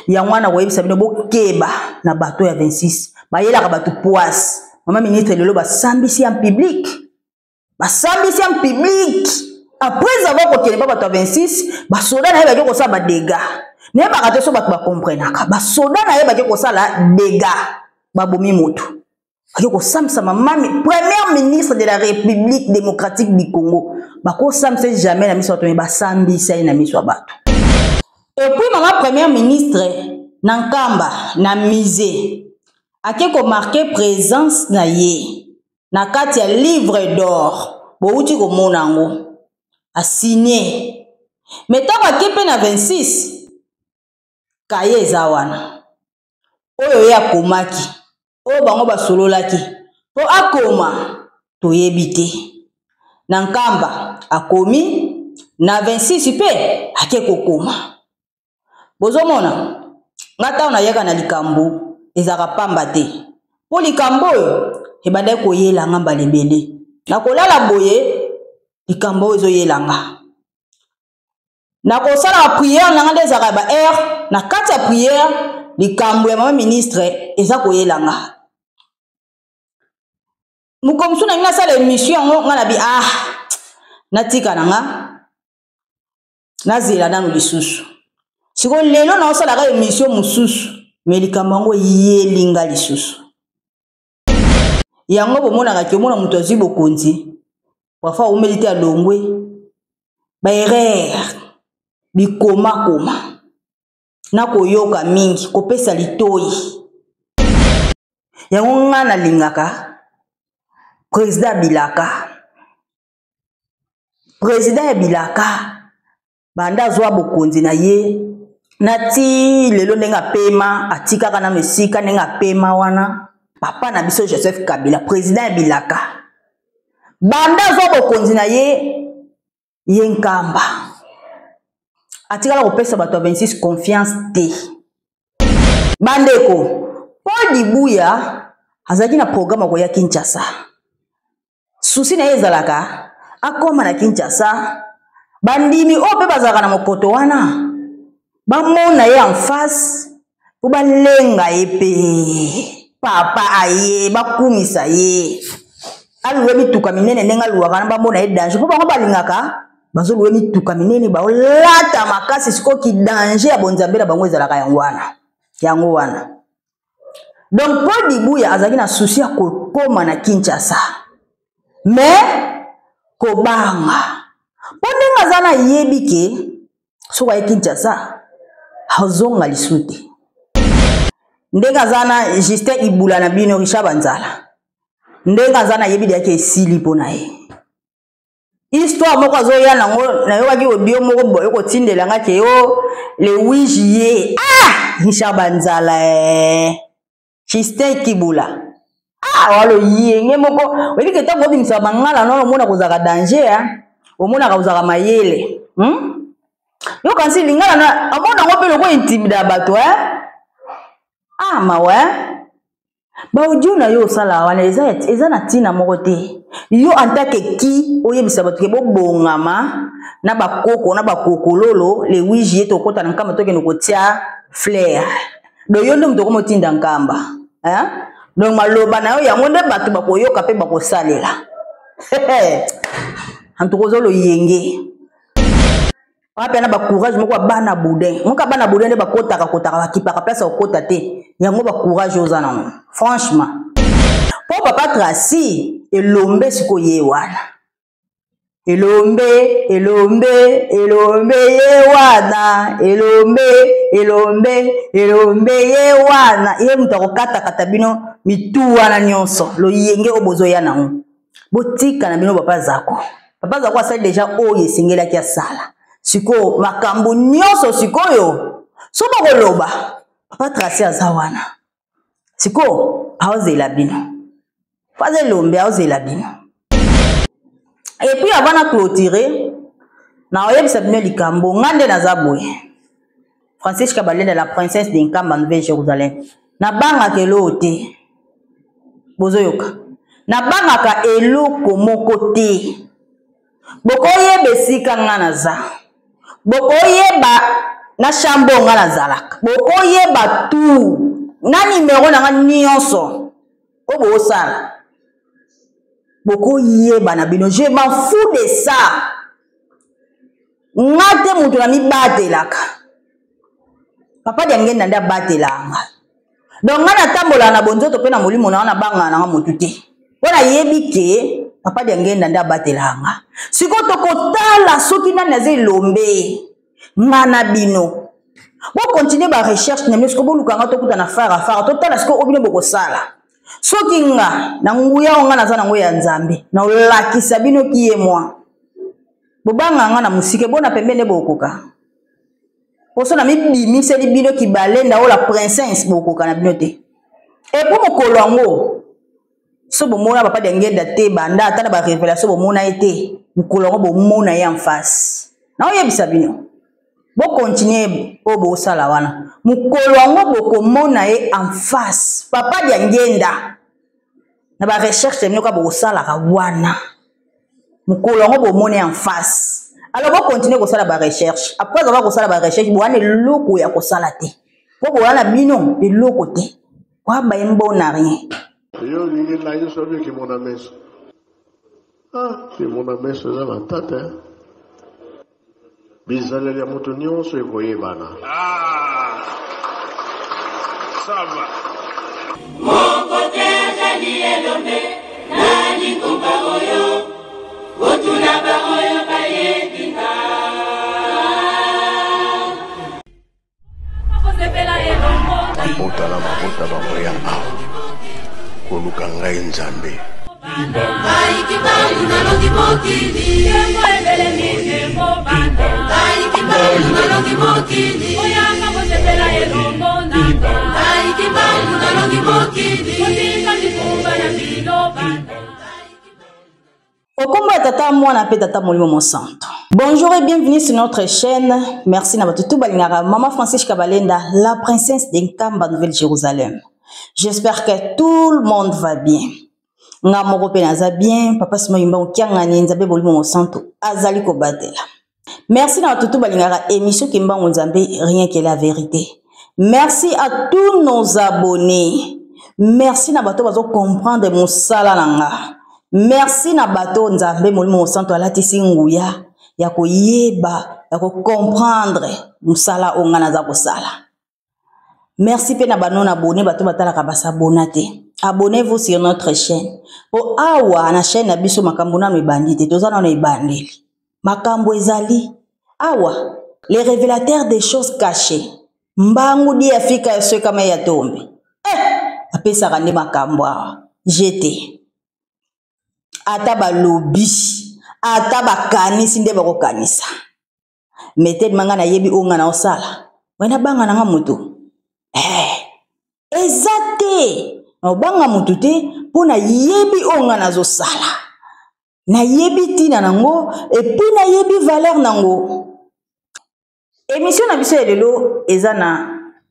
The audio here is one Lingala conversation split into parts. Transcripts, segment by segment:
Yangwana koyebisa bino bokeba na bateau ya 26 bayelaka bato poisse mama ministre lelo basambisi en public après avoir kokele ba bato 26 basoda na yeba ko sa ba dégâts ne ba kateso bato ba comprenaka basoda na yeba ko sa la dégâts babomi moto ko samsa mama premier ministre de la République démocratique du Congo bako samsa jamais na miso to ba sambisa na miso bato. Et puis maman premier ministre Nankamba na misé akeko marqué présence na ye na kati ya livre d'or bouti ko monango a signé mais tant que na 26 kaye zawana oyo ya komaki oyo bango basololaki po akoma toyebite Nankamba akomi na 26 pe akeko koma bozomona ngata na yaka na likambo ezaka pamba te po likambo ebanda ko yela ngamba lebele na kolala boye likambo ezo yelanga na ko sala prière na ngande ezaka ba heure na kati ya prière likambo ya mama ministre eza ko yelanga mukomsu na ngasala émission ngana bi natika nanga nazela nanu lisusu siko lelo na osala ka émission mususu mais likambo ngo yelinga lisusu yango bomona ka mona muto azibo konzi wafa umelite alongwe ba erreur bikoma na koyoka mingi kopesa litoi yango ngana lingaka président Bilaka banda zwa bokonzi na ye nati lelo ndenga pema atika kana mesika ndenga pema wana papa na biso Joseph Kabila président Bilaka banda zwa bokonzi na ye Nkamba atika la kopesa bato 26 confiance te bandeko Paul Dibuya azaki na programme ko ya Kinshasa susi na ezalaka akoma na Kinshasa bandimi ope bazaka na mokoto wana bamona ye en face po balenga epe papa aye bakumisa ye aluwe mituka minene nenga luwaka na bamona ye danger po bango balingaka bazoluwe mituka minene baolata makasi sikoki danger ya bonzambe na bango ezalaka yango wana donc Paul Dibuya azaki na souci ya kokoma na Kinshasa mais kobanga pondenga zana yebike soka Kinshasa hazonga lisute ndenga zana Justin Ibula na bino Richard Banzala ndenga zana yebide yake esili pona ye histoire moko azoya nango na yo waki audio moko boyo ko tindela ngake yo le 8 juillet Richard Banzala Justin Ibula walo yenge moko webike tango bimisa bangala no mona kozaka danger omona ka kozaka mayele yo kansi lingala na amona ngo pelo ko intimida bato mawe ba ujuna yo sala wana eza na tina moko te yo antake ki oyebisa bato ke bobongama na bakoko na bakokololo le 8 juillet to kota na Nkamba toke nokotia flair do yo ndo mtoko motinda Nkamba donc maloba na yo yango nde bato bakoyoka pe bakosalela antukozolo yenge Wapia na ba courage moko bana boudin. Moka bana boudin ne ba kotaka bakipaka place okota te. Yango ba courage ozana. Franchement. Po papa Tracy elombe siko ye wana. Elombe ye wana. Elombe ye wana. Ye mutako kata bino mitu wana nyonso. Lo yenge obozo ya nango. Botika na bino papa zako. Papa zako asali deja oye singela kia sala. Siko makambo nyonso sikoyo soba koloba papa Tracy azawana siko aozela bino faze lombe aozela bino et puis avant de clôturer na oyebisa bino likambo ngande na zaboye Francis Kabalenda la princesse de Nkamba Nouvelle Jérusalem na banga kelo te bozoyoka na banga ka eloko moko te bokoye besika ngana za Bokoyeba na chambonga na zalaka bokoyeba tu na numéro na nga nyonso o bosala bokoyeba na bino. Je m'en fous de ça. Ngate mutu na mibatelaka papa dia ngenda nda batelanga donc nga natambola na bonzoto pe na molimo na wana banga na mutu te wana yebi ke papa dia ngenda nda batelanga siko tokotala soki nani aze lombe nga na bino bo continuer ba recherche na misko bo lukanga tokuta na fara totala siko obino bokosala soki nga na nguya nga naza na ngoya nzambe na olakisa bino kiye mwa bobanga nga na musike bona pembene bokoka poso na mibimiseli bino kibalenda o la princesse bokoka na bino te e po mokolo yango so bomona papa de ngenda te banda ata na ba révélation bomona ete mokolo yango bomona ye en face na oyebisa bino bo continuer o bosala wana mokolo yango bokomona ye en face papa de ngenda na ba recherche mino ka bosalaka wana mokolo yango bomona en face. Alors, on va continuer à faire la recherche. Après avoir fait la recherche, on va aller l'eau à la tête. Pour voir la binon de l'eau côté. Quoi, bah, il bon n'a rien. Yo, il est là, il est qui mon ami. Ah, c'est mon ami, c'est la tête. Bizarre, les moutons, c'est voyez, bana. Ah, ça va. Mon côté, Dani est nommé, Dani Kumbaroyo. Otuna baroyo bayedinga Mabota la mabota bamoya awa koluka ngai nzambe Baiki bangu na longi mokili Mwebele mine mobanda Baiki bangu na longi mokili Oyanga mosepela elongo nanga Baiki bangu na longi mokili Motika mikumba na mino banda. Okomba tata mwana pe tata molimo mon santo. Bonjour et bienvenue sur notre chaîne. Merci na batutu balingara Maman Francisque Kabalenda, la princesse d'Enkamba Nouvelle-Jérusalem. J'espère que tout le monde va bien. Nga moko pe naza bien, papa sima yimba okianga nzabe bolimo mon santo azali ko batela. Merci na batutu balingara émission kimba nzambe rien que la vérité. Merci à tous nos abonnés. Merci na bato bazo comprendre mon sala nanga. Merci na bato nzambe molimo santo alatisi nguya ya koyeba ya ko comprendre musala ongana za kosala. Merci pe na banona abonné bato batala ka basabona te. Abonnez-vous sur notre chaîne. Po awa na chaîne na biso makambo na mebandi te tozana na ibandeli. Makambo ezali awa les révélateurs des choses cachées. Mbangu di Afrika ya swe kama ya tombe. Apesa kande makambo awa. Jete. Ata ba lobby, ata ba kanisi nde bako kanisa. Mete manga na yebi onga na osala. Wena banga na nga mutu. Ezate. Na banga mutu te pona yebi onga na zo sala. Na yebi tina nango et puis na yebi valeur nango. Émission na biso lelo ezana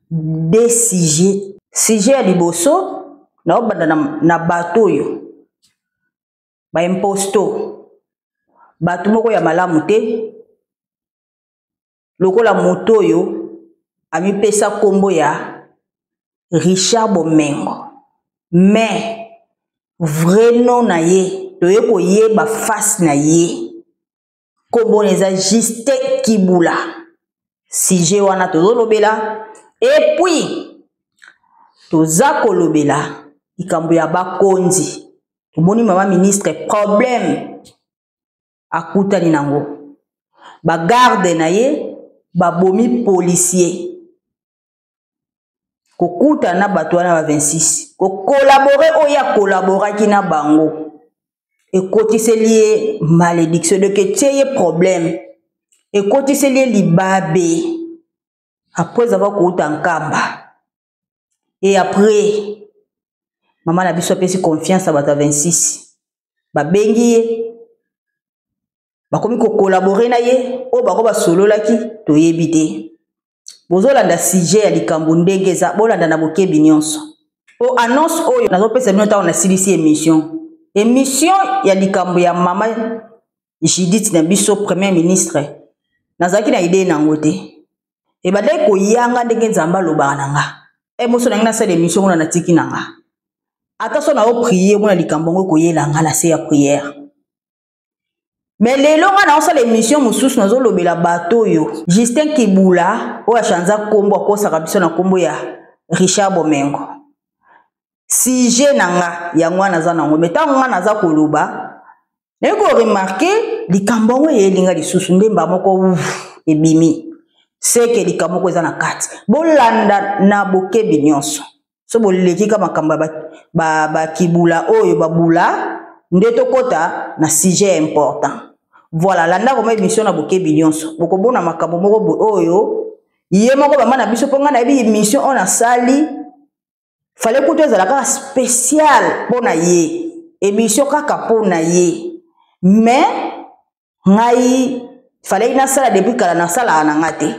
des sujets. Sujet ya liboso na obanda na bato yo. Ba imposto batu moko ya malamu te lokola moto yo ami pesa kombo ya Richard Bomengo mais vrai nom na ye to yeko yeba face na ye kombo neza Juste Kibula sujet wana tozolobela et puis toza kolobela ikambo ya bakonzi. Moni mama ministre problème akutani nango ba garde na ye ba bomi policier kokuta na bato na ba 26 ko collaborer oya collaborer na bango e kotiseli malédiction de que tiye problème e kotiseli libabe après avoir kokuta nkamba et après maman na biso pesi confiance à bata 26 ba bengi ba komi ko collaborer na ye o ba ko ba sololaki to yebite bozolanda sujet ya likambo ndenge eza bolanda na bokebi nyonso o annonce oyo nazo pesa bino ta on a silisi émission ya likambo ya mama Judith na biso premier ministre nazaki na idée nango te e badai ko yanga ndenge nzamba loba nanga e moso na ngina sala émission na tiki nanga ata so na o prier mona likambo ko yela nga la se ya prière mais lelo nga na osala émission mususu nazo lobela bato yo Justin Kibula o achanza kombo akosaka biso na kombo ya Richard Bomengo sujet nanga ya mwana za nango meta mwana za koloba neko remarquer likambo ngo yelinga lisusu ndemba moko ebimi seke likambo ko za na kati bolanda na bokebi nyonso so boleki kama kamba ba Kibula oyo babula ndeto kota na sujet important voilà landa ko émission na bokebi nyonso bokobona makambo moko oyo ye moko ba mana biso ponga na bi émission on a sali fallait que tu aies la spéciale pour na ye émission kaka pour na ye mais ngai fallait na sala depuis kala na sala na ngate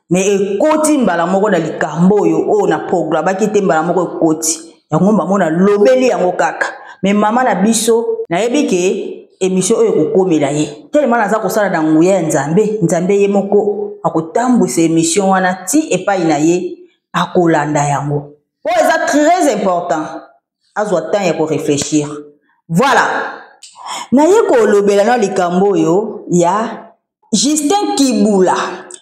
mais ekoti mbala moko na likambo yo o na programme ki te mbala moko ekoti yango mona lobeli yango kaka mais mama na biso na yebike émission oyo kokomela ye tellement naza ko sala na nguya nzambe ye moko akotambwisa émission wana ti epai na ye akolanda yango c'est très important azwa temps ya ko réfléchir voilà na ye ko lobela na likambo yo ya Justin Kibula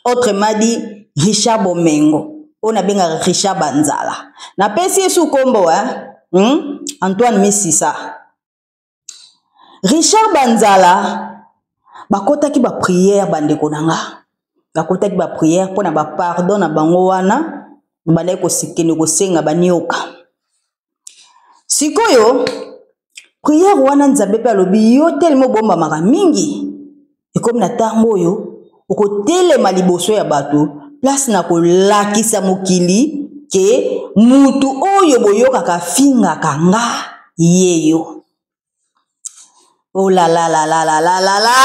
autrement dit Richard Bomengo on a benga Richard Banzala na pesi sous kombo Antoine Messissa Richard Banzala bakota ki ba prière bandeko nanga bakota ki ba prière pona ba pardon na bango wana bana ko sikene ko senga banioka sikoyo prière wana nzambe pe alobi yo tellement bomba maka mingi e comme na tango yo oko telema liboso ya bato place na ko lakisa mokili ke mutu oyo boyoka ka finga kanga yeyo oh la la la la la la la la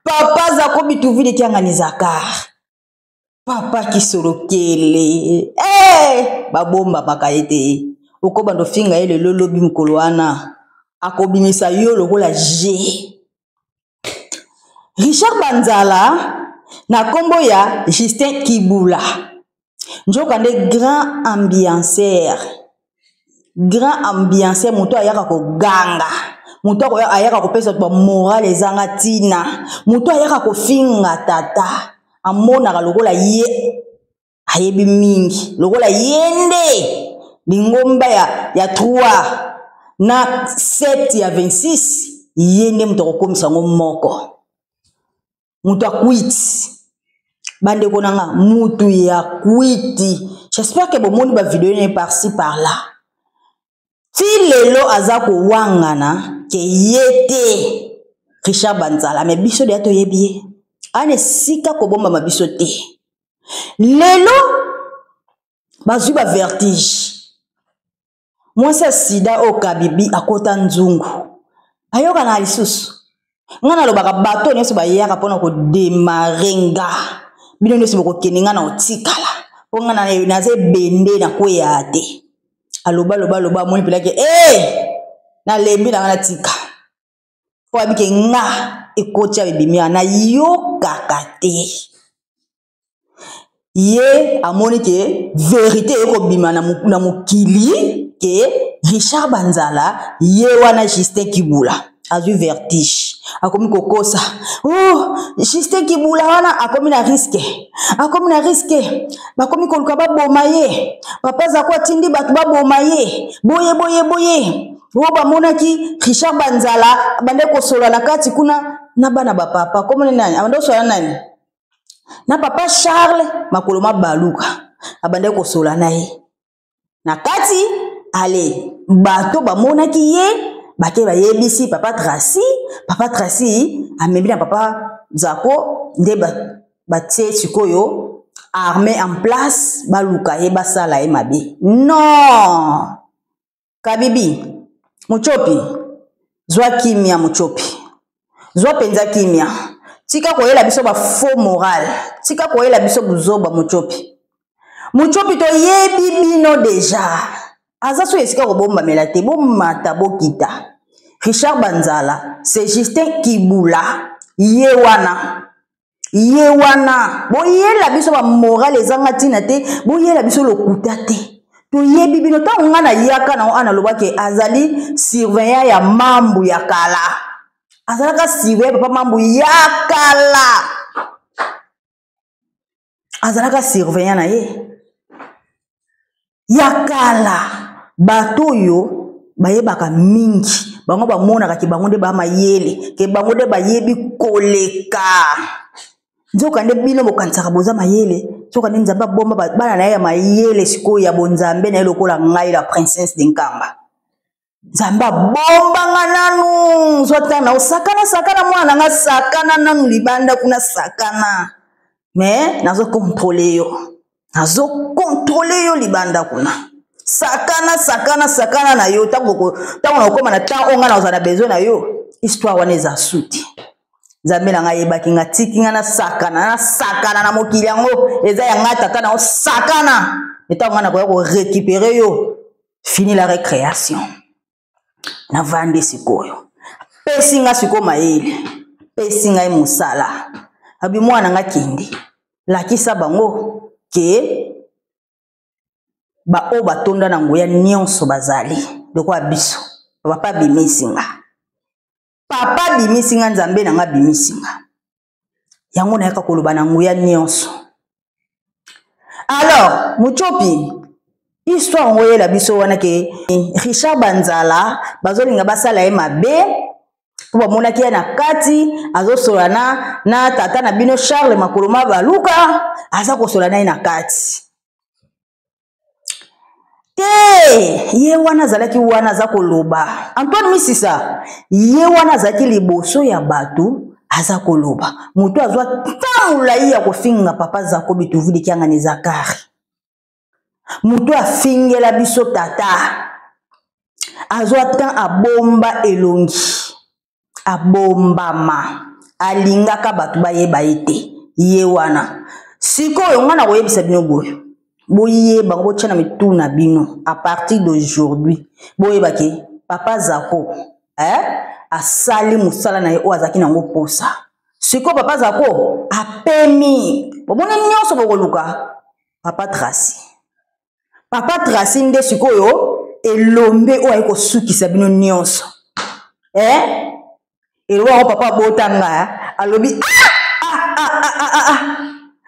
papa zako bituvile kyanga ni Zakar papa kisorokele babomba bakayete ukoba ndo finga ele lolobi mkolwana akobimisa yo lokola G Richard Banzala na kombo ya Justin Kibula njoka nde grand ambianceur muto ayaka ko ganga muto ayaka ko pesa ba morale ezanga tina muto ayaka ko finga tata amona lokola ye ayebi mingi lokola yende lingomba ya 3 na 7 ya 26 yende mutoko komisa ngo moko mutu akwiti bande konanga mutu ya kwiti j'espère que bomoni ba vidéo ne par-ci par-là ti lelo azako wangana ke yete Richard Banzala mais biso de ato yebie ane sika ko bomba mabiso te lelo bazwi ba vertige moi ça sida o kabibi akota nzungu ayoka na lisusu ngana lobaka bato nyeso ba yaka pona ko demarenga bino nyeso boko keninga na otikala ngana na ze bende na ko yate aloba moni pelake na lembi na ngana tika po abike nga ekocha bibimia na yoka kate ye amoni ke vérité eko bima na mukili ke Richard Banzala ye wana Justin Kibula azu vertige akomi kokosa Justin Kibula wana akomi na risque bakomi koluka baboma ye papa za kwa tindi batu baboma ye boye Roba monaki Richard Banzala bande ko sola na kati kuna na bana ba papa komo nani abande sola nani na papa Charles makoloma baluka abande ko sola naye na kati ale bato ba monaki ye bake ba yebisi papa Tracy amebi na papa Zako nde ba tie sikoyo armée en place baluka ye basala ye mabe non kabibi Muchopi, zwa kimia muchopi. Zwa penza kimia. Tika koyela biso ba faux moral. Tika koyela biso buzoba muchopi. Muchopi to yebi bino deja. Azaso esika ko bomba melate bomata bokita. Richard Banzala, c'est Justin Kibula, yewana. ye wana boyela biso ba moral ezanga tina te boyela biso lokuta te to yebi bino ta ngana yaka na ana lobake azali surveillant ya mambu ya kala azalaka surveillant papa mambu ya kala azalaka surveillant na ye ya kala bato yo bayebaka mingi bango bamonaka ke bango nde bamayele ke bango nde bayebi koleka nzoka nde bino bokanisaka boza mayele nzoka nde nzambe bomba bana na ye ya mayele sikoyo ya bonzambe na ye lokola ngai la princesse de Nkamba nzambe bombanga nanu zwata na sakana mwana nga sakana nanu libanda kuna sakana mais nazo contrôler yo libanda kuna sakana na yo tango na okoma na temps onga na ozana besoin na yo histoire wana eza suti nzambe na ngai yebaki nga tiki nga na sakana na mokili yango eza ya ngai tata na sakana etango nga na koya ko récupérer yo fini la récréation na vande sikoyo pesi nga sikoyo mayele pesi ngai musala abi mwana nga kindi lakisa bango ke ba o batonda na ngoya nyonso bazali doko abiso papa bimisinga nzambe na nga bimisinga yango na yaka koloba na ngoya nyonso alors muchopi histoire ngoyela biso wana ke Richard Banzala bazolinga basala ye mabe po bamonaki ye na kati azosola na tata na bino Charles Makoloma baluka aza kosola na ye na kati te ye wana azalaki wana aza koloba Antoine Misisa ye wana azalaki liboso ya bato aza koloba moto azwa tamulai ya kofinga papa Zako bituvudi kianga ne Zakari moto afingela biso tata azwa tan abomba elongi abombama alingaka bato bayeba ete ye wana sikoyo ngana koyebisa bino boyo boye bango bochana mituna bino à partir d'aujourd'hui boye baki papa Zako asali musala na ye o azaki nango posa siko papa Zako apemi bomone nyonso bokoluka papa Tracy nde sikoyo elombe o ayiko sukisa bino nyonso elwa papa botanga alobi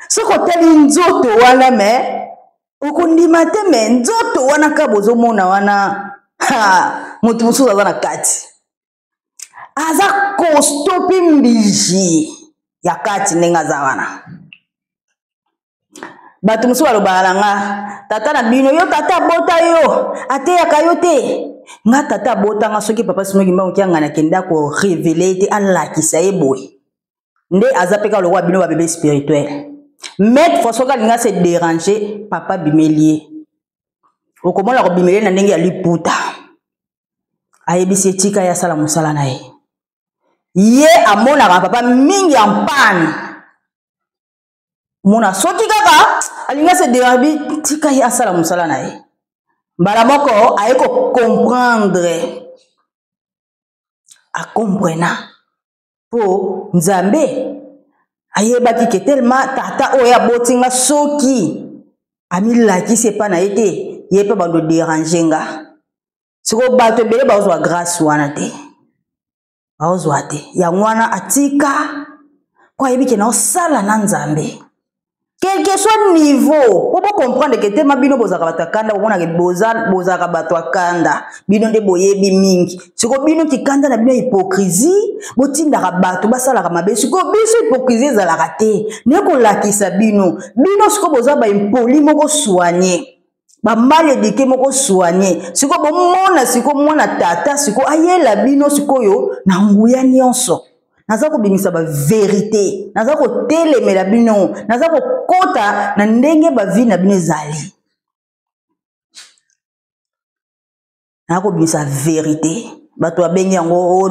soko teli nzoto wana me okundima te me nzoto wana ka bozomona wana mutu mususu aza na kati aza kostopi mbiji ya kati ndenge aza wana bato mususu balobaka na nga tata na bino yo tata abota yo ateyaka yo te nga tata abotanga soki papa simoki mbango kianga na kenda ko révéler te alakisa ye boye nde aza peka lokwa bino ba bébé spirituel Maître François Kalinga se déranger papa bimelie okomona ko bimelie na ndenge ya liputa ayebisi etika ya sala musala na ye amona papa mingi en panne mona soki kaka alinga se déranger tika ya sala musala na ye mbala moko ayeko comprendre a comprena po nzambe ayebaki ke tellement tata oya botinga soki amilakisi epa na ye te ye mpe bando déranger nga siko bato ebele baozwa grâce wana te baozwa te yango wana atika po ayebi ke naosala na nzambe quel que soit niveau po bocomprendre ke tema bino bozalaka bato akanda bomonake bozalaka bato akanda bino nde boyebi mingi siko bino kikanda na bino ya hypocrisie botindaka bato basalaka mabe siko biso hypocrisie ezalaka te ne kolakisa bino siko boza baimpoli moko soigne bamali edike moko soigne siko bomona siko mwana tata siko ayela bino sikoyo na nguya nyonso naza kobimisa ba vérité naza kotelemela bino naza kokota na ndenge ba vie na bino ezali naza kobimisa vérité bato abengi yango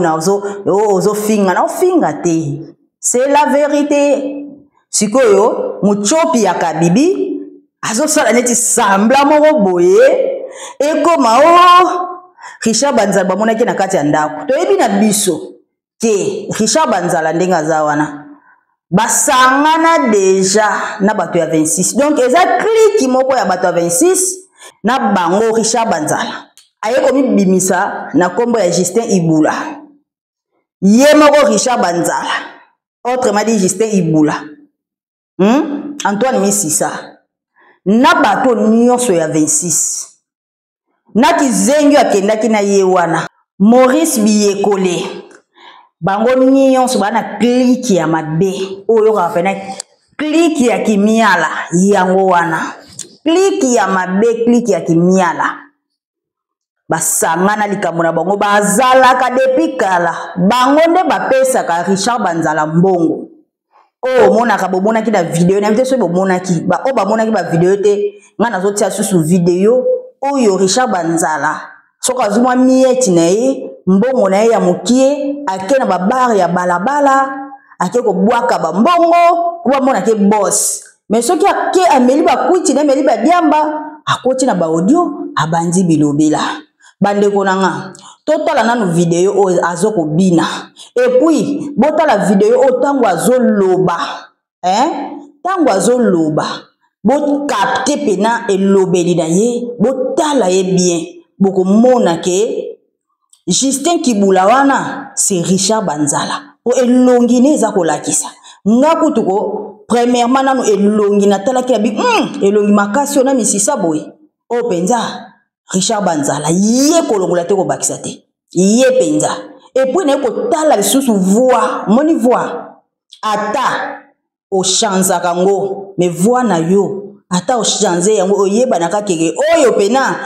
ozo finga na ofinga te c'est la vérité sikoyo muchopi ya kabibi azosala neti sambla moko boye ekoma Richard Banzala bamonaki na kati ya ndako toyebi na biso ke Richard Banzala ndenge aza wana basangana déjà na bato ya 26 donc eza clique moko ya bato ya 26 na bango Richard Banzala aye komi bimisa na kombo ya Justin Ibula ye moko Richard Banzala autrement dit Justin Ibula Antoine Misisa na bato nyonso ya 26 na kizengi akendaki na ye wana Maurice Biyekole bango nyonso bana clique ya mabe oyo kapena clique ya kimiala yango wana clique ya mabe clique ya kimiala basangana likambo na bango bazalaka depuis kala bango nde bapesaka Richard Banzala mbongo oh monaka bomonaki na video na mte so bomonaki ba o bamonaki ba video te nga nazotia susu video oyo Richard Banzala soka zuma mieti na ye mbongo na ye ya mokie ake na babar ya balabala ake ko bwaka ba mbongo kuba mona ke boss mais soki ake ameli ba kwiti na ameli ba diamba akoti na ba audio abandi bilobela bandeko nanga totala nanu video o azoko bina et puis botala video o tango azoloba tango azoloba bo capter pena elobeli na ye botala ye bien boko mona ke Justin Kibula wana c'est Richard Banzala o elongi ne za kolakisa ngaku tuko premièrement nanu elongi na tala ki bi elongi makasi ona misisa boy o penza Richard Banzala ye kolongola te ko bakisa te ye penza et puis ne ko tala lisusu voix moni voix ata o chanza kango mais voix na yo ata o chanze yango oyeba na kakeke oyo pena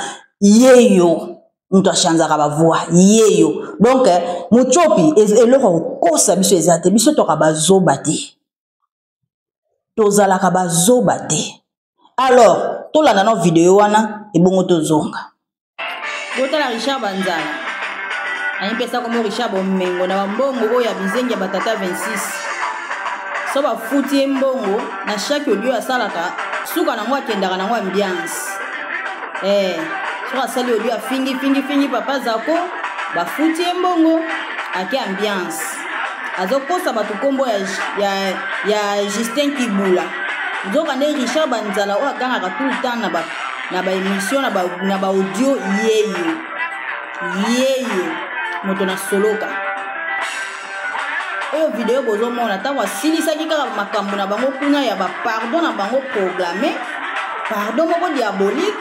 yeyo Nto chanzaka ba voix yeyo donc muchopi eloko kosa biso ezate biso to ka bazoba te tozala ka bazoba te alors to landa no video wana ebongo tozonga botala Richard Banzala ani pesa comme Richard Bomengo na mbongo oya bizengi ya batata 26 so ba futi mbongo na chaque audio asalaka suka na mwa kendaka na mwa ambiance so asali audio fingi papa zako ba futi mbongo ake ambiance azokosa batu kombo ya Justin Kibula nzoka ne Richard Banzala o akanga tout le temps na ba émission na ba audio yeyo moto na soloka oyo video bozo mona tango asilisaki kaka makambo na bango kuna ya ba pardon na bango programmé pardon moko diabolique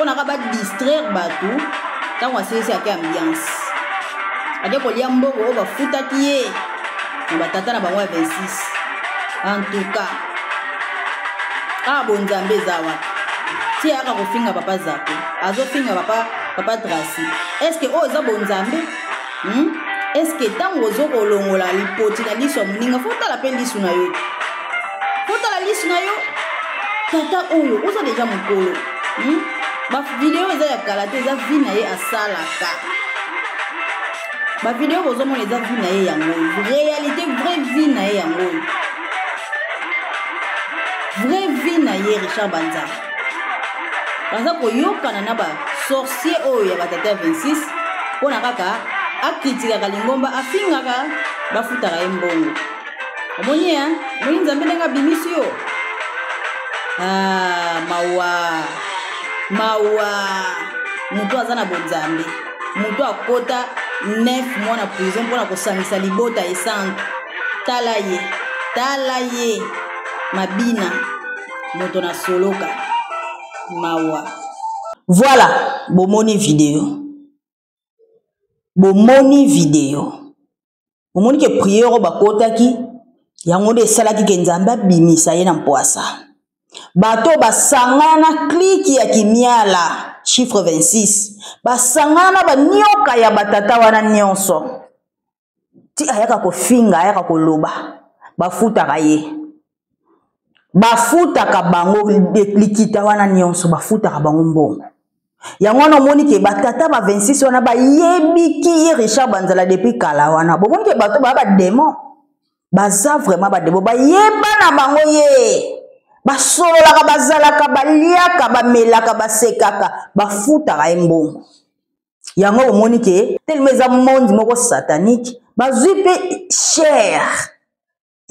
on a pas distraire batu tango asilisi ake ambiance ake kolia mboko o bafutaki ye na batata na bango ya 26 en tout cas bonzambe zawa ti aka kofinga papa zako azofinga papa Tracy est-ce que oza bonzambe est-ce que tango ozokolongola lipoti na liso moninga fotala pe liso na yo tata oyo oza deja mokolo ba video eza ya kalate eza vi na ye asalaka ba video bozomona eza vi na ye yango réalité vraie vie na ye yango vraie vie na ye Richard Banzala baza koyokana na ba sorcier oyo ya batata 26 pona kaka akritikaka lingomba afingaka bafutaka ye mbongo omoni moni nzambe ndenge abimisi yo mawa mutu aza na bonzambe mutu akota 9 mois na prison mpona kosangisa libota esante tala ye mabina moto na soloka mawa voilà bomoni video bomoni ke prière bakotaki yango nde esalaki ke nzambe abimisa ye na mpoasa bato basangana kliki ya kimiala chiffre 26 basangana banyoka ya batata wana nyonso ti ayaka kofinga ayaka koloba bafutaka ye bafutaka bango likita wana nyonso bafutaka bango mbongo yango wana omoni ke batata ba 26 wana bayebiki ye Richard Banzala depuis kala wana bomoni ke bato ba démon baza vraiment ba démon bayeba na bango ye basololaka bazalaka baliaka bamelaka basekaka bafutaka ye mbongo yango omoni ke tellement eza monde moko satanique bazwi pe cher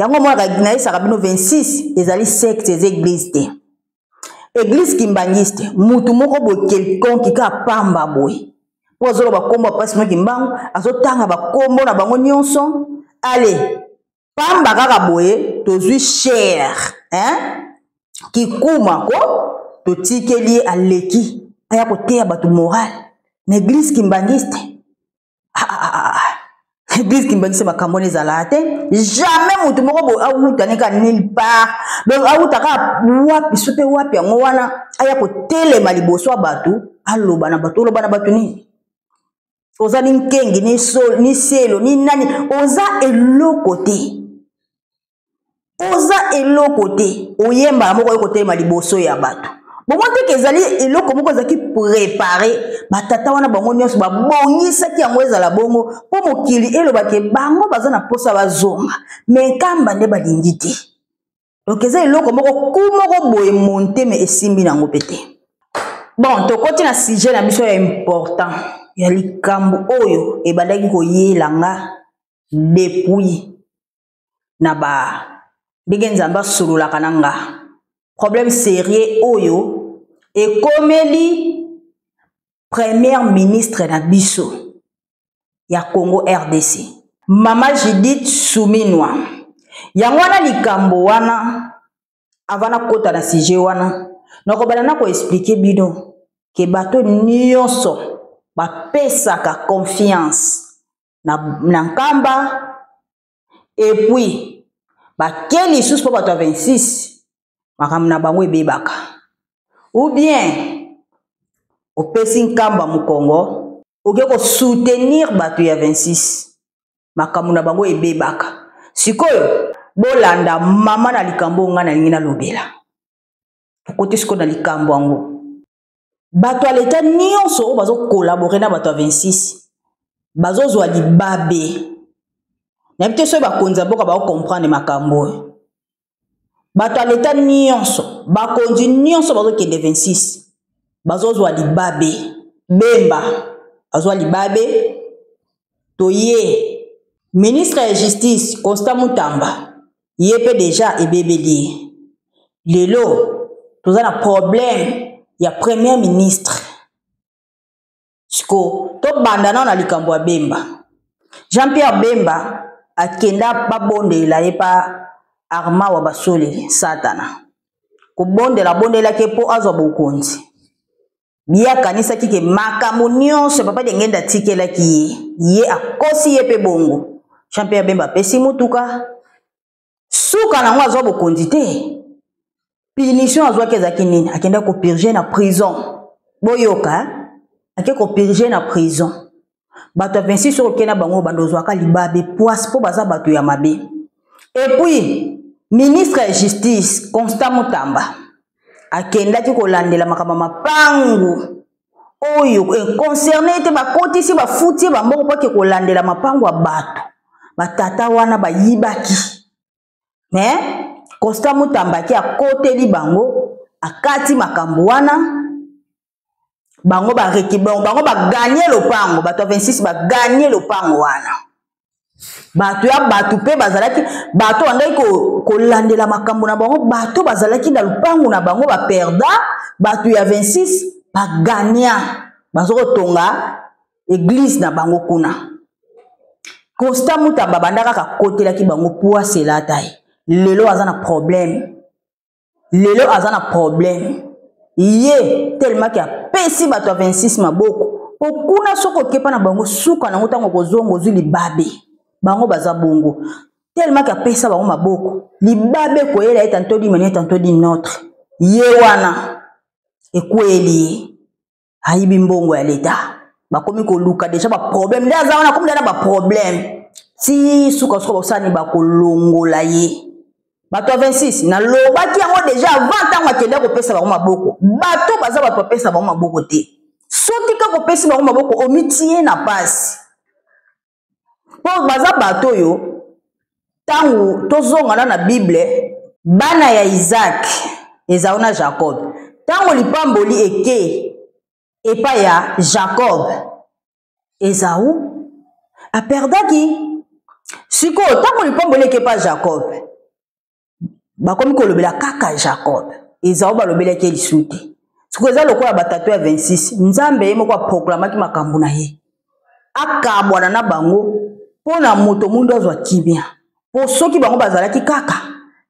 yango mwana na yesa kabino 26 ezali secte ez église te église kimbangiste mutu moko bo quelconque ka pamba boy po zolo ba kombo pasi mo kimbangu azotanga ba kombo na bango nyonso allez pamba kaka boye tozui cher hein kikuma ko totikeli aleki aya koteya batu moral na église kimbangiste église kimbangiste makambo ezala te jamais mutu moko bo awuta neka nulle part donc awuta ka wapi sope wapi yango wana aya kotelema liboso batu aloba na batu ni oza ni nkengi ni sol ni selo ni nani oza eloko te oyemba moko kotelema liboso ya batu bomote kezali eloko moko zaki préparer batata wana bango nyonso babongisaki yango ezala bongo po mokili elobake bango baza na posa bazonga me nkamba nde balingi te donc eza eloko moko kumoko boye monte me esimbi nango pete bon tokoti na sujet na biso ya important ya likambo oyo ebandaki koyelanga depuis na ba ndenge nzambe asololaka na nga problème sérieux oyo ekomeli première ministre na biso ya Congo RDC Mama Judith Suminwa yango wana likambo wana avana kota na sujet wana nakobana na ko expliquer bino ke bato nyonso bapesaka confiance na nkamba et puis bakeli sous po bato 26 makamna bango ebebaka ou bien opesi nkamba mu Congo oke ko soutenir bato ya 26 makamna bango ebebaka sikoyo bolanda mama na likambo nga na lingi na lobela tokoti siko na likambo yango bato ya leta nyonso bazo collaborer na bato ya 26 bazo zwa libabe na bite so bakonza boka ba comprendre makambo bato ya leta nyonso bakonzi nyonso bazo kende 26 bazo zwa libabe Bemba azwa libabe toye ministre ya justice Constant Mutamba yepe déjà ebebeli lelo toza na problème ya premier ministre siko to bandana na likambo ya Bemba Jean-Pierre Bemba akenda babondela yepa Arma wa basole satana kobondela bondela ke po azwa bokonzi biya kanisa kike makambo nyonso papa de ngenda tikela ki ye akosi yepe bongo Jean-Pierre Bemba pesi mutuka suka na ngwa azwa bokonzi te punition azwa kezaki nini akenda ko purger na prison boyoka ake ko purger na prison bato 26 sur kena bango bandozwa ka libabe poisse po baza bato ya mabe et puis ministre de justice Constant Mutamba akenda ki kolandela makama mapangu oyo concerné te bakotisi bafuti bamboko po ke kolandela mapangu ya bato batata wana bayibaki mais Constant Mutamba ki akoteli bango akati makambo wana bango ba rekibon bango ba gagner lopango bato 26 ba gagner lopango wana bato ya bato pe bazalaki bato andai ko landela makambo na bango bato bazalaki na lopango na bango ba perda bato ya 26 ba gagner bazoko tonga église na bango kuna Constant Mutamba bandaka ka kotelaki bango poisse latai lelo azana problème Iye tellement que pesi bato 26 maboko okuna soko kepa na bango suka na ngotango kozongo zu libabe bango baza bongo tellement que pesa bango maboko libabe ko yela etanto di manière tanto di notre ye wana ekweli ayibi mbongo ya leta bakomi ko luka déjà ba problème ndaza wana komi na ba problème si suka soko osani ba kolongola ye bato 26 na lobaki yango déjà avant tango akenda kopesa bango maboko bato baza bato pesa bango maboko te soki ka kopesa bango maboko omitie na pasi po baza bato yo tango tozonga na Bible bana ya Isaac ezaona Jacob tango lipamboli eke epa ya Jacob Esau aperdaki siko tango lipamboli eke pa Jacob bakomi kolobela kaka Jacob ezao balobela ke lisuti sikoza lokola batatu ya 26 nzambe ye moko proclamaki makambo na ye akabwana na bango pona moto mundu azwa kimia po soki bango bazalaki kaka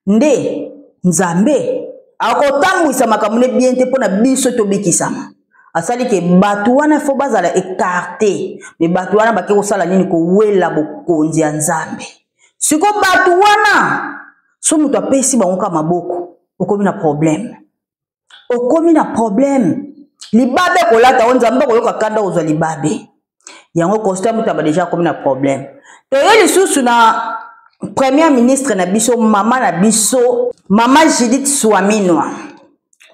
nde nzambe akotambwisa makambo ne bien te pona biso tobikisama asali ke batu wana fo bazala écarté me batu wana bake kosala nini kowela bokonzi ya nzambe siko batu wana so mutu apesi bango ka maboko okomi na problème libabe kolata o nzambe koyoka kanda ozwa libabe yango constat mutu aba déjà komi na problème to ye lisusu na premier ministre na biso mama na biso mama Judith Suwaminwa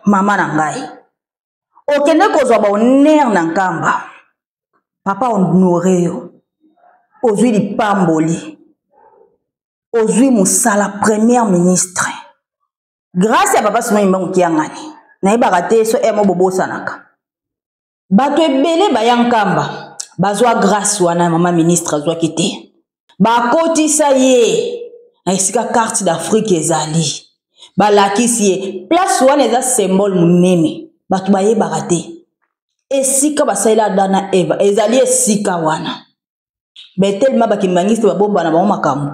mama na ngai okende kozwa ba honneur na nkamba papa honore yo ozwi lipamboli ozwi musala premier ministre grâce à papa Simon Mbangu kiangani na yebaka te so emo bobosanaka bato ebele bayankamba bazwa grâce wana mama ministre azwaki te bakotisa ye na esika carte d'Afrique ezali balakisi ye place wana eza symbole munene bato bayebaka te esika basalela dana Eva ezali esika wana betelema bakimbangiste babomba na bango makambo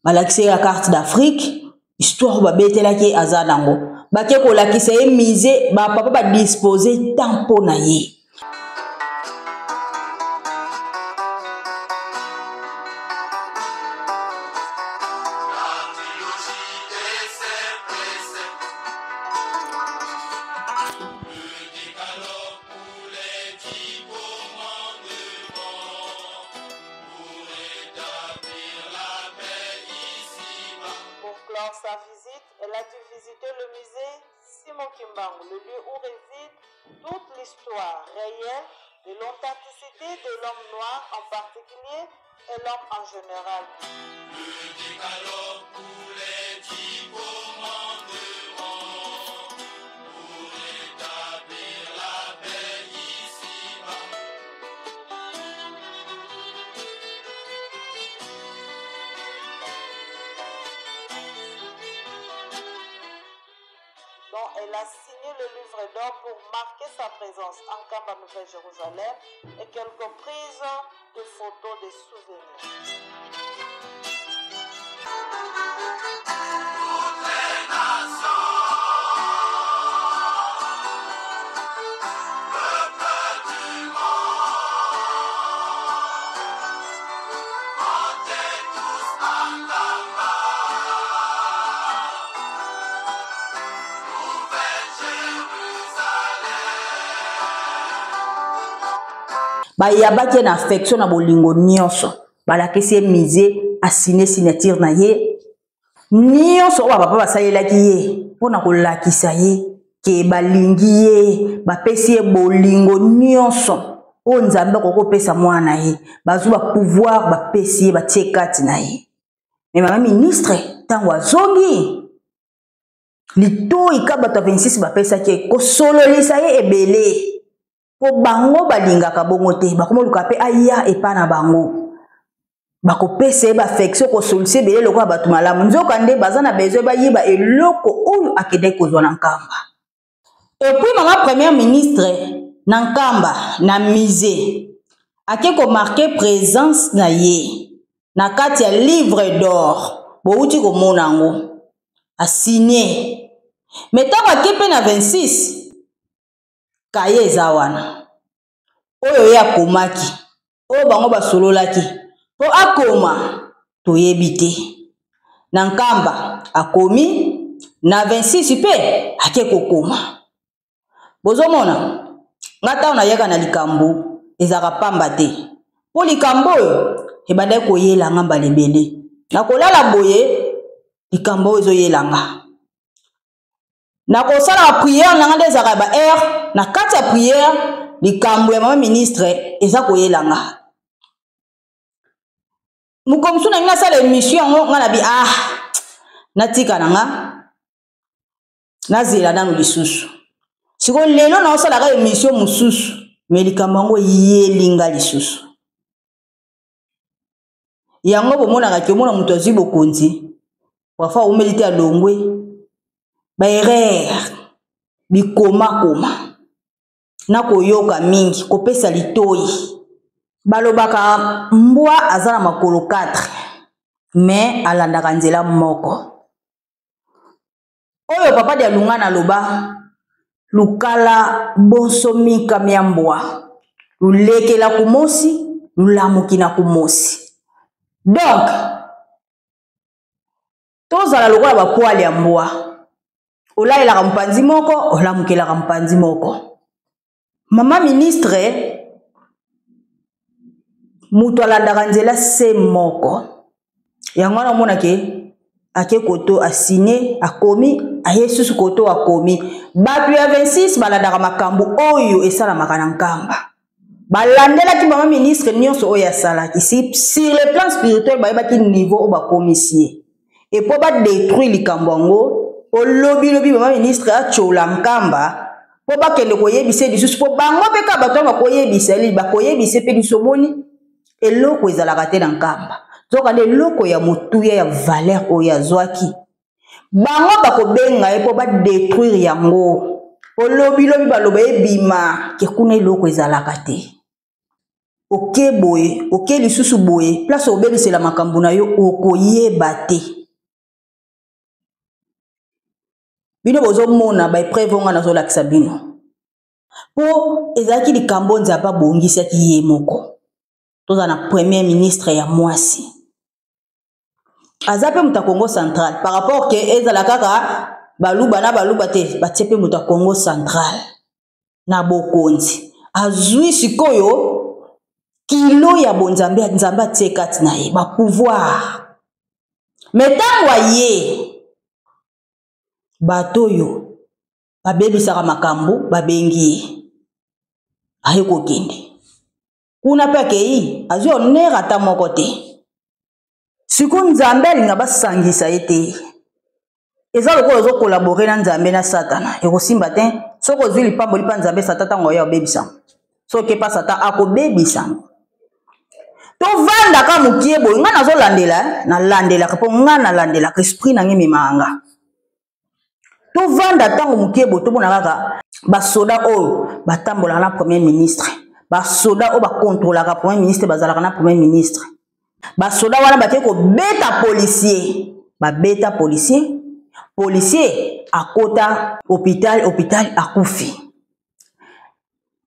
balakisi ya carte d'Afrique histoire babetelaki aza nango bake kolakisa ye mise bapapa badispose tempo na ye sa visite, elle a dû visiter le musée Simon Kimbangu, le lieu où réside toute l'histoire réelle de l'authenticité de l'homme noir en particulier et l'homme en général. Le décalogue pour les 10 commandements pour établir la paix ici-bas. Donc, elle a signé le livre d'or pour marquer sa présence en Kamba Nouvelle-Jérusalem et quelques prises de photos de souvenirs. Toutes les nations, peuple du monde, montez tous en Kamba. bayabaki na affection na bolingo nyonso balakisi mise a signé signature na ye nyonso oyo papa basalelaki ye mpona kolakisa ye ke balingi ye bapesi ye bolingo nyonso oyo nzambe akokopesa mwana ye bazwi bapouvoir bapesi ye batie kati na ye me mama ministre ntango azongi litoi ka bato 26 bapesaki ye kosololisa ye ebele po bango balingaka bongo te bakomoluka pe aya epa na bango bakopesa ye baaffection kosolisa ebele lokola bato malamu nzoka nde baza na besoin bayeba eloko oyo akendeki kozwa na nkamba epuis mama premier ministre na nkamba na musée ake komarke présence na ye na kati ya livre d'or bouti komona yango asigné mais ntango ake mpe na 26 kaye eza wana oyo ye akomaki oyo bango basololaki po akoma toyebi te na nkamba akomi na 26 mpe ake kokoma bozomona nga ntango nayaka na likambo ezaka pamba te po likambo oyo ebandaki koyelanga mbala ebele nakolala boye likambo oyo ezoyelanga nakosala prière nanga nde ezaka ba heure na kati ya prière likambo ya mama ministre eza koyelanga mukomsu na ngai nasala émission yango nga nabi natika nanga nazela nanu lisusu siko lelo naosalaka émission mosusu me likambo yango yelinga lisusu yango bomonaka ke omona moto azwi bokonzi parfois on médite à longwe ba erreur bikoma na koyoka mingi kopesa litoi balobaka mbwa azana makolo 4 mais alandaka nzela moko oyo papa de lungana loba lukala bonsomi kamya mbwa lulekela kumosi lulamukina kumosi donc tozala lokola bapoali ya mbwa olayelaka mpanzi moko olamukelaka mpanzi moko mama ministre mutu alandaka nzela se moko yango wana omona ke ake koto asine akomi aye susu koto akomi bato ya 26 balandaka makambo oyo esalamaka na nkamba balandelaki mama ministre nyonso oyo asalaki sur le plan spirituel bayebaki niveau oyo bakomisie epo badétruire likambo yango olobilobi mama ministre atyola nkamba po bakende koyebisa lisusu po bango mpe ka bato bakoyebisa eli bakoyebisa mpe biso moni eloko ezalaka te na nkamba zoka nde eloko ya motuya ya valeur oyo azwaki bango bakobenga ye po badétruire yango olobilobi baloba ebima ke kuna eloko ezalaka te oke boye oke lisusu boye place obebisela makambo na yo okoyeba te bino bozomona baepreuve onga nazolakisa bino po ezalaki likambo nzapa bongisaki ye moko toza na premier ministre ya mwasi aza mpe mutu ya Congo central par rapport ke ezala kaka baluba na baluba te batie mpe mutu ya Congo central na bokonzi azwi sikoyo kilo ya bonzambe nzambe atie kati na ye bapouvoir me ntango aye bato oyo babebisaka makambo babengi ye aye kokende kuna mpe akei azwi honere ata moko te siko nzambe alinga basangisa ye te eza lokola ozokolabore na nzambe na satana ekosimba te soki ozwi lipamboli mpa nzambe satan ntango oyo obebisango soki mpa satan akobebisango tovandaka mokie boye nga nazolandela nalandelaka mpo nga nalandelaka esprit nange memanga tovanda ntango mokie boye tomona kaka basoda oyo batambolaka na premier ministre basoda oyo bakontrolaka premier ministre bazalaka na premier ministre basoda wana bake kobeta policier babeta policier akota hôpital akufi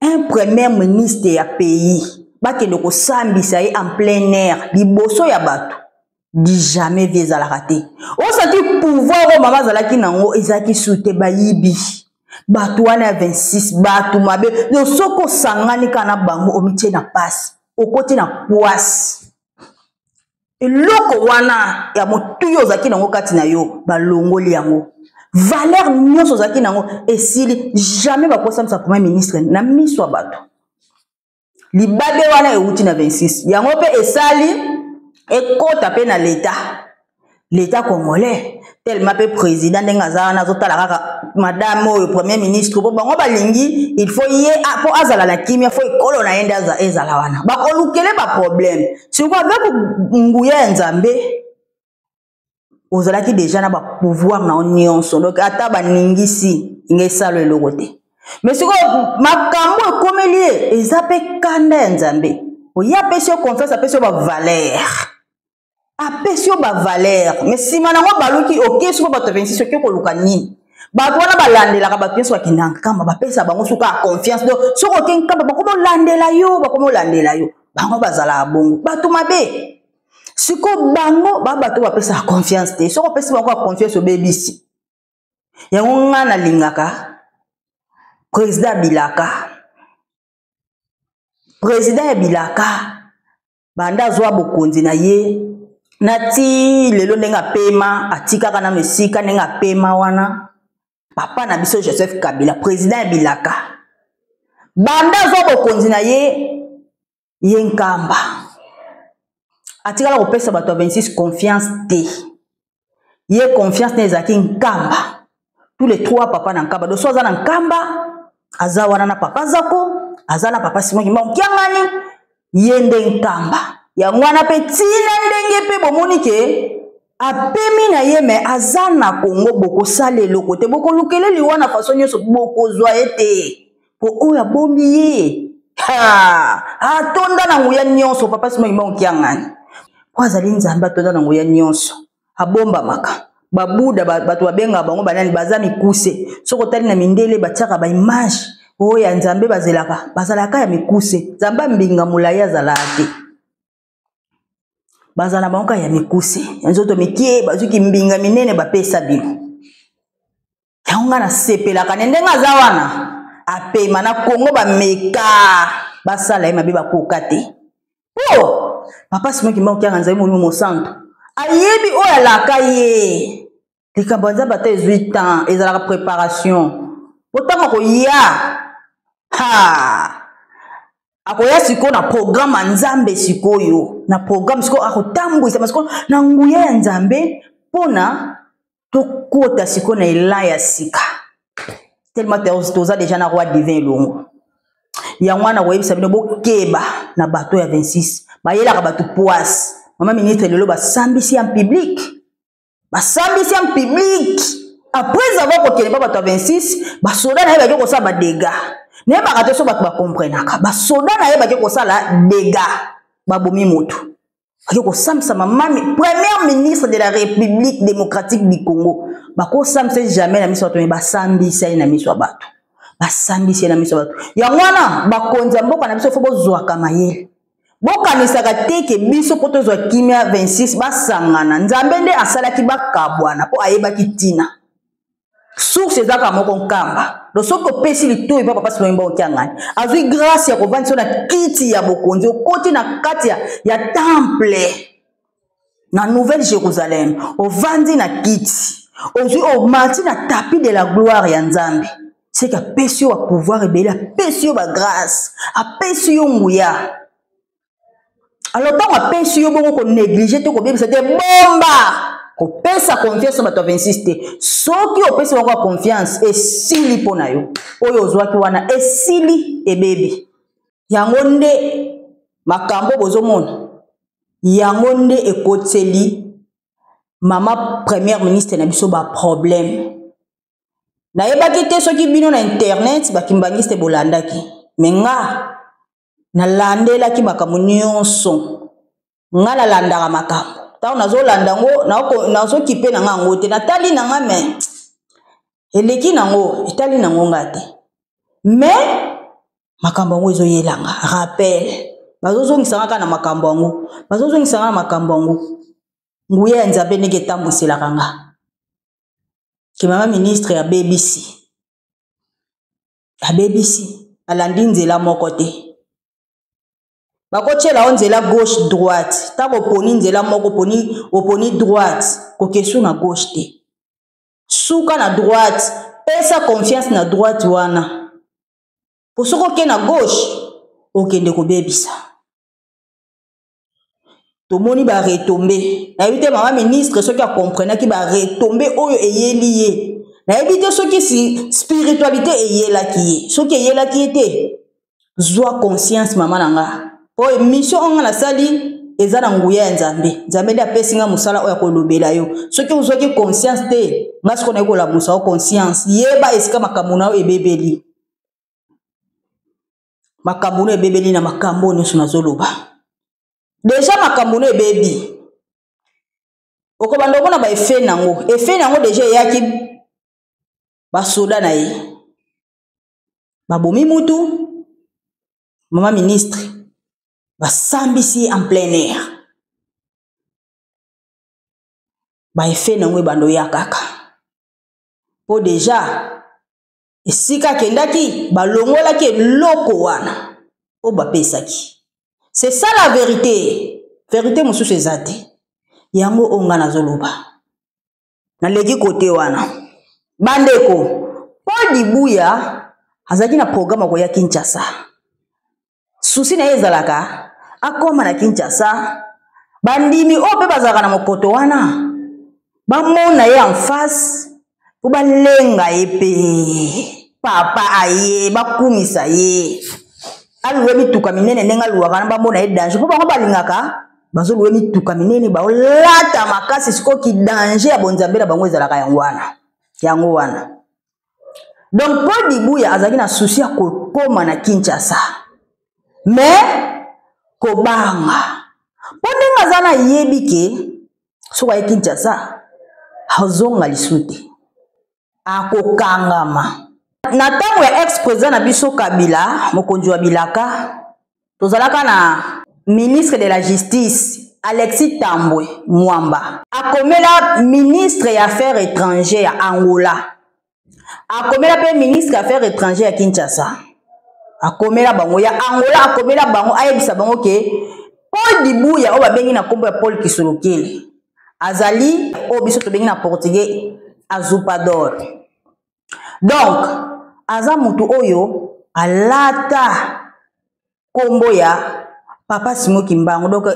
un premier ministre ya pays bakende kosambisa ye en plein air liboso ya bato di jamais vie ezalaka te osati pouvoir oyo mama azalaki nango ezalaki sute bayibi bato wana ya 26 bato mabe soki osangani kaka na bango omitie na pasi okoti na poasi eloko wana ya motuyo ozalaki nango kati na yo balongoli yango valeur nyonso ozalaki nango esili jamais bakosamisa premier ministre na miso ya bato libabe wana euti na 26 yango mpe esali ekota mpe na l'état congolais tellement mpe président ndenge aza wana azotala kaka madame oyo premier ministre po bango balingi il faut ye po azala na kimia fo ekolo na ye nde ezala wana bakolukele baproblème siko avec nguya ya nzambe ozalaki déjà na bapouvoir na nyonso donc ata baningisi ngesalo eloko te mais siko makambo ekomeli ye eza mpe kanda ya nzambe oya apesi yo confiance apesi yo bavaleur apesi yo bavaleur mais nsima nango baluki oke siko bato 26 oke koluka nini bato wana balandelaka bato nyonso bakenda nkamba bapesa bango suka ya confiance donc soki oke nkamba bakomi olandela yo bango bazalaka bongo bato mabe siko bango bato bapesaka confiance te soki opesi bango ya confiance obebisi yango nga nalingaka président ya bilaka banda azwa bokonzi na ye nati lelo ndenge apema atikaka na mesika ndenge apema wana papa na biso Joseph Kabila président ya bilaka banda azwa bokonzi na ye nkamba atikala kopesa bato ya 26 confiance te ye confiance na ezalaki nkamba tous les trois papa na nkamba doso aza na nkamba aza wana na papa zako aza na papa Simon Kimbangu kiangani ye nde nkamba yango wana mpe tina ndenge mpe bomoni ke apemi na ye me azana Congo boko sale lokote boko lukele liwana façon nyoso boko zwa ete po oya bombi ye atonda na nguya nyonso papa sima ngima okiangani kwa zali nzamba atonda na nguya nyonso abomba maka babuda bato babenga bango banani baza mikuse soko tali na mindele batiaka ba image oya nzambe bazalaka ya mikuse nzamba mbinga mulaya zalate bazala bango ya mikuse nzoto mikie bazuki mbinga minene bapesa bino yango na sepelaka ndenga za wana apema na Congo bameka basala mabe bakoka te papa simo ki moko ya nzambe mo santo ayebi oya laka ye likambo nzamba te 18 ans ezalaka préparation otanga ko ya akoya siko na programme nzambe sikoyo na programme siko akotambwisa masiko na nguya ya nzambe pona tokota siko na elaya sika tellement toza déjà na roi divin longo ya mwana koyebisa bino bokeba na bato ya 26 bayelaka bato poisse mama ministre lelo basambisi en public après avoir kokele ba bato ya 26 basoda na ye bake kosala badega ne bakate so bato bakomprenaka basoda na ye bake kosala dega babomi moto bake kosamisa mami premier ministre de la République démocratique du Congo bakosamisa jamais na miso bato me basambisa ye na miso ya bato basambisi na miso bato ya mwana bakonza mboka na biso fo bozwaka mayele bokanisaka teke biso poto zwa kimia 26 basangana nzambe nde asalaki bakabwana po ayebaki tina source ezaka moko nkamba losoko pesi litoyi papa pasi moyimba okiangani azwi grâce ya kovandisa na kiti ya bokonzi okoti na kati ya temple na Nouvelle Jérusalem ovandi na kiti ozwi omati na tapis de la gloire ya nzambe c'est que apesi yo ba pouvoir ebele apesi yo ba grâce apesi yo nguya alors tant apesi yo bongo ko négliger te ko bebisa te bomba ko pesa confiance bato 26 te soki opesi bango confiance esili pona yo oyo ozwaki wana esili ebebi yango nde makambo bozomona yango nde ekoteli mama premier ministre na biso ba problème na yebaki te soki bino na internet bakimbangiste bolandaki menga na landelaki makambo nyonso nga na landaka makambo tawo nazolanda ngo nazokipe na nga ngo te natali na nga me eleki nango etali nango nga te mais makambo ngo ezoyelanga rappel bazozongisanga kaka na makambo yango bazozongisanga na makambo yango nguya ya nzambe ndenge etambwiselaka nga ke mama ministre ya BBC alandi nzela moko te bakotiela nzela gauche droite tako poni nzela moko oponi droite kokesu na gauche te suka na droite pesa confiance na droite wana po soko ke na gauche okende kobebisa tomoni ba retombe na yebite mama ministre soki akomprenaki ba retombe oyo eyeli ye na yebite soki si spiritualité eyelaki ye soki eyelaki ye te zwa conscience mama nanga po mission onga na sali eza na nguya ya nzambe nzambe nde apesi nga mosala oyo akolobela yo soki ozwaki conscience te nga siko na yekola mosala conscience yeba esika makambo na yo ebebeli makambo na ebebeli na makambo nyonso nazoloba deja makambo na ebebi okobanda omona ba efe nango deja eyaki basoda na ye babomi mutu mama ministre basambisi en plein air ba efe nango ebando ya kaka po deja esika kendaki balongolaki eloko wana o bapesaki. C'est ça la vérité. Vérité mosusu eza te. Yango onga nazoloba. Na legi kote wana. Bandeko, Paul Dibuya azaki na programme ko ya Kinshasa. Susi na ezalaka akoma na Kinshasa. Bandimi ope bazaka na mokoto wana. Bamona ye en face po balenga epe. Papa aye bakumisa ye. Aluwe bituka minene nenga luwaka na bamona ye danger po bango balingaka bazo loué mituka minene ba olata makasi siko ki danger ya bonzambe na bango ezalaka yango wana. Donc Paul Dibuya azaki na souci ya kokoma na Kinshasa. Mais kobanga. Pondenga zana yebi ke soka Kinshasa hazonga lisute. Akokangama. Na tango ya ex-président na biso Kabila, mokonzi wa Bilaka, tozalaka na ministre de la justice Alexis Tambwe Mwamba. Akomela ministre ya affaires étrangères ya Angola. Akomela pe ministre ya affaires étrangères ya Kinshasa. Akomela bango ya Angola, akomela bango ayebisa bango ke Paul Dibuya o babengi na kombo ya Paul Kisolokele. Azali o biso to bengi na portugais Azupador. Donc aza mutu oyo alata kombo ya Papa Simon Kimbangu. Donc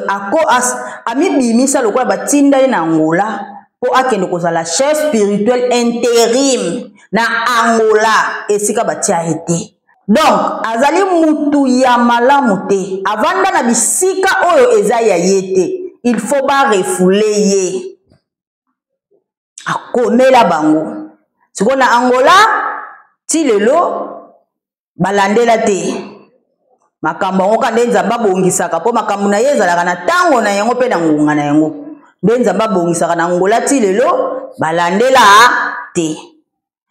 ami bimisa lokola batinda na Angola po akende kozala chef spirituel intérim na Angola esika batia été. Donc azali mutu ya malamu te avanda na bisika oyo eza ya yete. Il faut ba refouler ye akomela bango siko na Angola ti lelo balandela te makambo ngo ka nzamba bongisaka po makambo na ye ezalaka na tango na yango pe na ngunga na yango nzamba bongisaka na Angola ti lelo balandela te.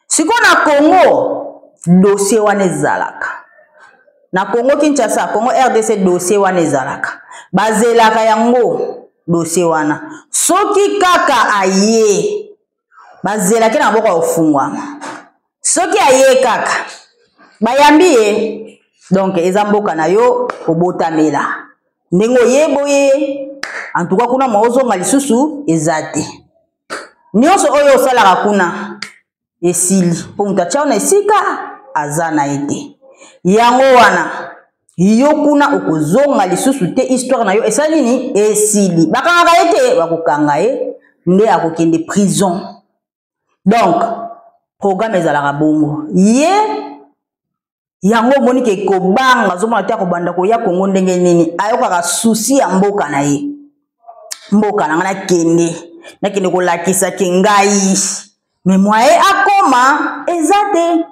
Siko na Congo dossier wana ezalaka na Congo Kinshasa Congo RDC dossier wana ezalaka bazelaka yango dossier wana soki kaka aye bazelaki na mboka ofungwa soki aye kaka bayambi ye donc eza mboka na yo obotamela ndenge oyeboye en tout cas kuna maozonga lisusu ezate nyonso oyo osalaka kuna esili po mutu atia na esika aza na ete yango wana yo kuna okozonga lisusu te histoire na yo esali nini esili bakangaka ete bakokanga ye nde akokende prison. Donc programme ezalaka bongo ye yango moni ke kobanga zomona te akobanda koya Kongo ndenge nini ayokaka souci ya mboka na ye mboka na ngana nakende kolakisa ke ngai mais moye akoma ezate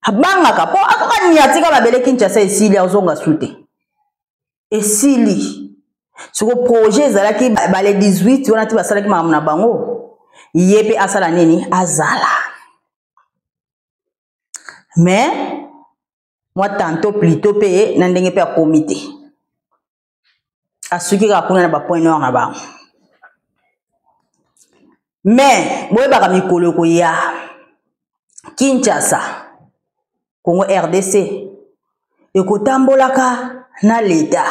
abangaka po akoka niatika babele Kinshasa esili azonga sute esili siko projet ezalaki bale 18 wana ti basalaki makambo na bango yepe asala nini azala. Mais moi tantôt plutôt pe na ndenge pe a comité asuki ka kuna na ba point noir na ba. Mais boye baka mikolo ko ya Kinshasa Congo RDC ekotambolaka na leta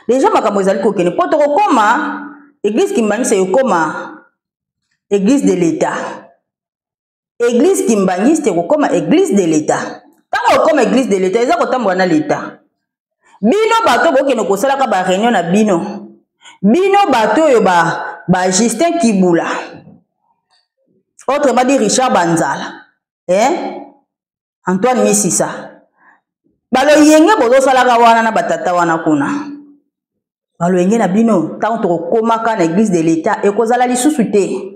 déjà makambo ezali ko kene poto ko koma église Kimbangisa yokoma église de l'état. Église Kimbangiste ko koma église de l'état. Tango koma église de l'état eza ko tambola na l'état. Bino bato bokene ko salaka ba réunion na bino. Bino bato yo ba Justin Kibula. Autrement dit Richard Banzala. Antoine Misisa. Balo yenge bozo salaka wana na batata wana kuna. Balo yenge na bino tango to koma ka na église de l'état e ko zala lisusu te.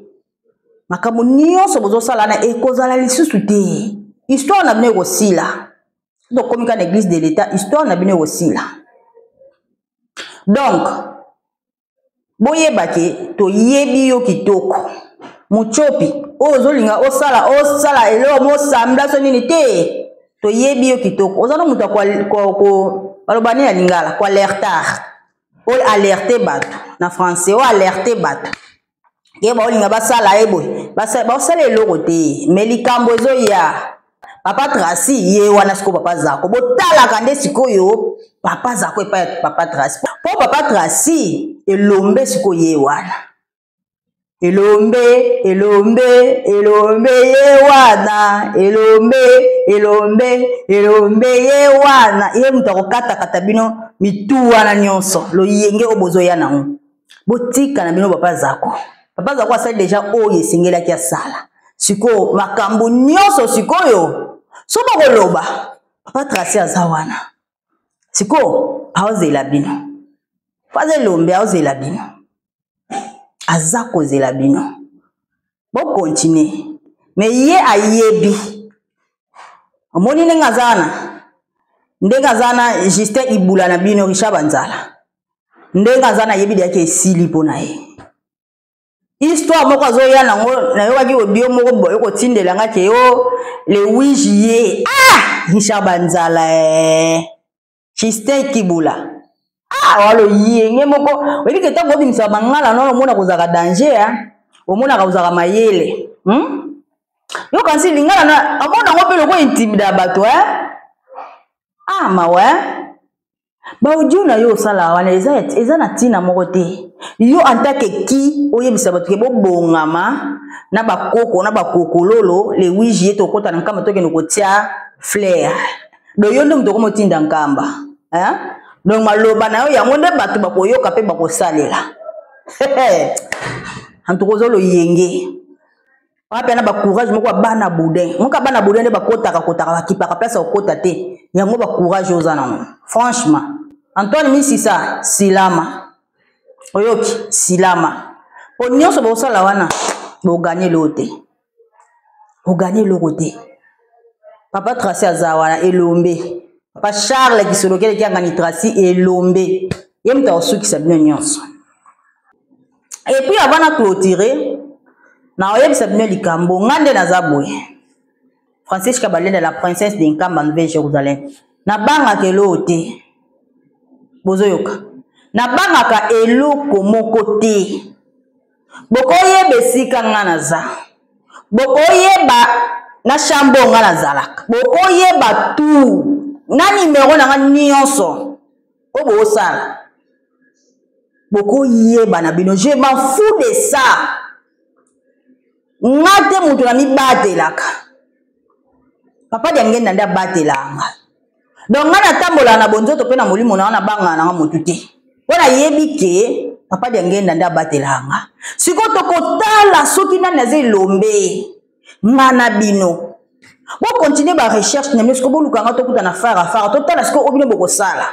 Makambo nyonso bozo sala na ekozala lisusu te. Histoire na bino ekosila. Donc comme ka na église de l'état histoire na bino ekosila. Donc boyebake to yebi yo kitoko. Muchopi ozolinga osala elo mo samda so nini te to yebi yo kitoko. Ozana muta ko balobani ya lingala ko alertar. O alerter bato na français o alerter bato. Yeba olinga basala eboy basala eloko te mais likambo ezo ya papa Tracy ye wana siko papa zako botala kande sikoyo papa zako epa papa Tracy po papa Tracy elombe siko ye wana elombe ye wana elombe ye wana ye mutako kata bino mitu wana nyonso lo yenge obozo ya nango botika na bino papa zako. Papa zako asali déjà oye singela kia sala. Siko makambo nyonso sikoyo. Soba koloba. Papa Tracy azawana. Siko awazela bino. Faze lombe aozela bino. Azako zela bino. Bon continuer. Mais ye ayebi. Omoni ngazana. Ndengazana Justin Ibula na bino Richard Banzala. Ndengazana yebi yake esili pona ye. Histoire moko azoya nango na yo waki audio moko boyo ko tindela ngake yo le 8 juillet. Ah, Richard Banzala. Justin Ibula. Ah, walo yenge moko. Webi keta ngo bimisa bangala no mona kozaka danger hein. Omona ka kozaka mayele. Yo kansi lingala na amona ngo pelo ko intimida bato hein. Ah mawe. Ba ujuna yo sala wana eza na tina moko te. Yo antake ki oyebisa bato ke bobongama na bakoko na bakokololo le 8 juillet to kota na kama toke no kotia flair. Do yo ndo mtoko motinda nkamba. Hein? Donc maloba na yo yango nde bato bakoyoka pe bakosalela. Antukozolo yenge. Wape na ba courage moko bana boudin. Moka bana boudin nde bakotaka bakipaka place okota te. Yango ba courage ozana. Franchement, Antoine Misisa silama. Oyoki silama. Onyoso bo sala wana bo gagner lote. Bo gagner lote. Papa Tracy azawana elombe. Papa Charles qui solokele ki ngani Tracy elombe. Yemta osuki sabino nyonso. Et puis avant de clôturer, na oyebisa bino likambo ngande na zaboye. Francis Kabalé de la princesse de Nkamba Nouvelle Jérusalem. Na banga ke lote. Bozoyoka. Na banga ka eloko moko te. Boko yebe sika ngana za. Boko yeba na chambo ngana zalaka. Boko yeba tu. Na numéro na nyonso. Obo osala. Boko yeba na bino. Je m'en fous de ça. Ngate mutu na mi batelaka. Papa dia ngenda nda batelanga. Donc ngana tambola na bonzoto pe na molimo na banga na mutu te. Wana yebi ke papa dia ngenda nda batelanga. Siko tokotala soki na naze lombe. Ngana bino. Bo continuer ba recherche na mesko bo lukanga tokuta na fara totala siko obino boko sala.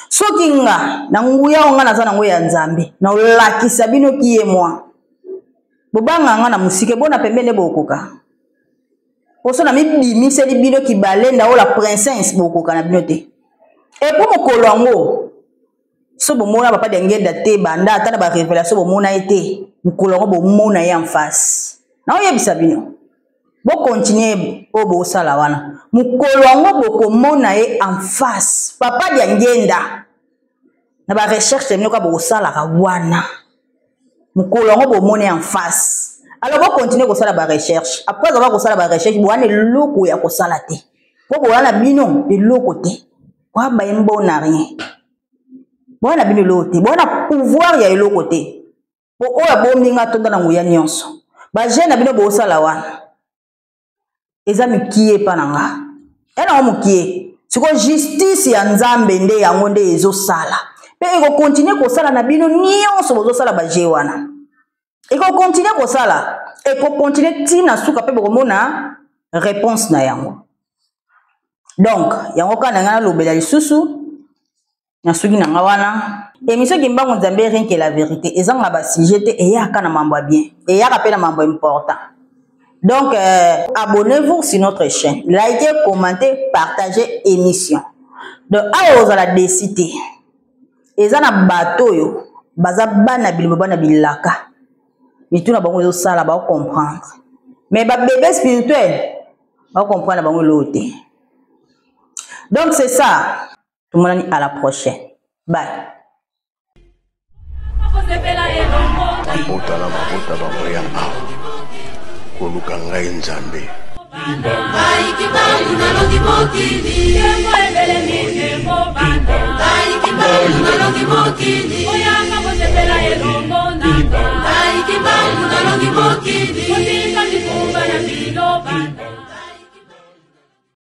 Soki nga na nguya nga na za na nguya nzambe. Na olakisa bino kiye mwa. Bobanga nga na musike bona pembene bokoka. Poso na mibimisa li bino ki balenda o la princesse bokoka na bino te. E po mokolo ngo so bomona papa de ngenda te banda ata na ba révélation bomona ete mokolo ngo bomona ye en face. Na oyebisa bino. Bo continuer o bo sala wana. Mokolo ngo bokomona ye en face. Papa de ngenda na ba recherche bino ka bo sala ka wana. Mokolo ngo bomona en face. Alors on continue ko sala ba recherche. Après avoir ko sala ba recherche, bo wana loko ya ko sala te. Po bo wana bino de loko te. Wa ba yembo na rien. Bo wana bino lote, bo wana pouvoir ya loko te. Po oya bo minga tonda na nguya nyonso. Ba jeune bino bo sala wana. Eza mikie pa nanga. Ena omukie. Siko justice ya Nzambe nde yango nde ezo sala. Pe eko continue ko sala na bino nyonso bozo sala ba je wana. Et qu'on continue comme ça là. Et qu'on continue tina souka pe bokomona réponse na yango. Donc, yango kana ngana lobela lisusu na suki na ngawana. Émission ki mbango Nzambe rien que la vérité. Ezanga ba sujet te e ya kana mambo bien. E ya rappela mambo important. Donc, abonnez-vous sur notre chaîne. Likez, commentez, partagez émission. Donc, ayo za la décité. Ezana bato yo baza bana bilimo bana bilaka. Et tout le monde ça là va comprendre. Mais ba bébé spirituel va comprendre ba l'autre. Donc c'est ça. Tout le monde à la prochaine. Bye. Mokili